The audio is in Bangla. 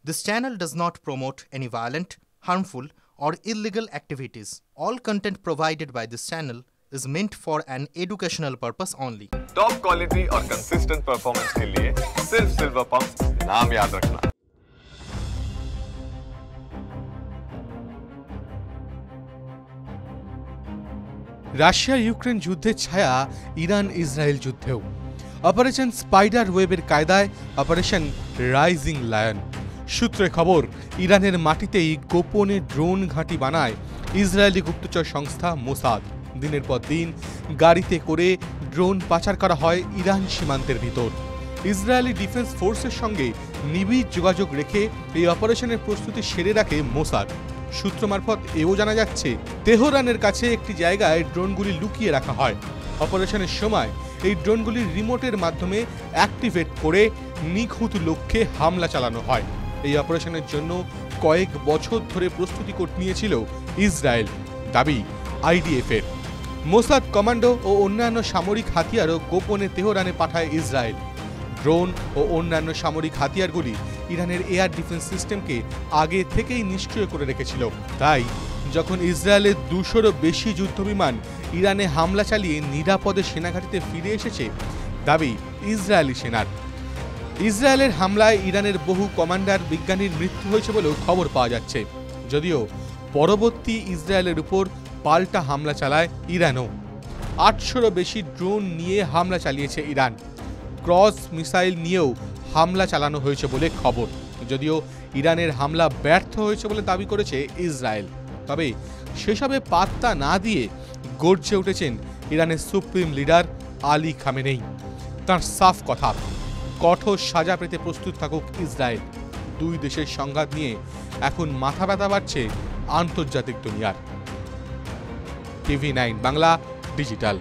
This channel does not promote any violent, harmful, or illegal activities. All content provided by this channel is meant for an educational purpose only. Top quality और कंसिस्टेंट परफॉर्मेंस के लिए सिर्फ सिल्वर पंप नाम याद रखना। রাশিয়া ইউক্রেন যুদ্ধের ছায়া ইরান ইসরায়েল যুদ্ধেও। অপারেশন স্পাইডার ওয়েবের কায়দায় অপারেশন রাইজিং লায়ন। সূত্রে খবর, ইরানের মাটিতেই গোপনে ড্রোন ঘাঁটি বানায় ইসরায়েলি গুপ্তচর সংস্থা মোসাদ। দিনের পর দিন গাড়িতে করে ড্রোন পাচার করা হয় ইরান সীমান্তের ভিতর। ইসরায়েলি ডিফেন্স ফোর্সের সঙ্গে নিবিড় যোগাযোগ রেখে এই অপারেশনের প্রস্তুতি সেরে রাখে মোসাদ। সূত্র মারফত এও জানা যাচ্ছে, তেহরানের কাছে একটি জায়গায় ড্রোনগুলি লুকিয়ে রাখা হয়। অপারেশনের সময় এই ড্রোনগুলির রিমোটের মাধ্যমে অ্যাক্টিভেট করে নিখুঁত লক্ষ্যে হামলা চালানো হয়। এই অপারেশনের জন্য কয়েক বছর ধরে প্রস্তুতি নিয়েছিল ইসরায়েল, দাবি আইডিএফের। মোসাদ কমান্ডো ও অন্যান্য সামরিক হাতিয়ারও গোপনে তেহরানে পাঠায় ইসরায়েল। ড্রোন ও অন্যান্য সামরিক হাতিয়ারগুলি ইরানের এয়ার ডিফেন্স সিস্টেমকে আগে থেকেই নিষ্ক্রিয় করে রেখেছিল। তাই যখন ইসরায়েলের 200-রও বেশি যুদ্ধবিমান ইরানে হামলা চালিয়ে নিরাপদে সেনাঘাঁটিতে ফিরে এসেছে, দাবি ইসরায়েলি সেনার। ইসরায়েলের হামলায় ইরানের বহু কমান্ডার বিজ্ঞানীর মৃত্যু হয়েছে বলেও খবর পাওয়া যাচ্ছে। যদিও পরবর্তী ইসরায়েলের উপর পাল্টা হামলা চালায় ইরানও। 800-রও বেশি ড্রোন নিয়ে হামলা চালিয়েছে ইরান। ক্রস মিসাইল নিয়েও হামলা চালানো হয়েছে বলে খবর। যদিও ইরানের হামলা ব্যর্থ হয়েছে বলে দাবি করেছে ইসরায়েল। তবে সেসবে পাত্তা না দিয়ে গর্জে উঠেছেন ইরানের সুপ্রিম লিডার আলী খামেনেই। তাঁর সাফ কথা, কঠোর সাজা পেতে প্রস্তুত থাকুক ইসরায়েল। দুই দেশের সংঘাত নিয়ে এখন মাথা ব্যথা বাড়ছে আন্তর্জাতিক দুনিয়ার। টিভি9 বাংলা ডিজিটাল।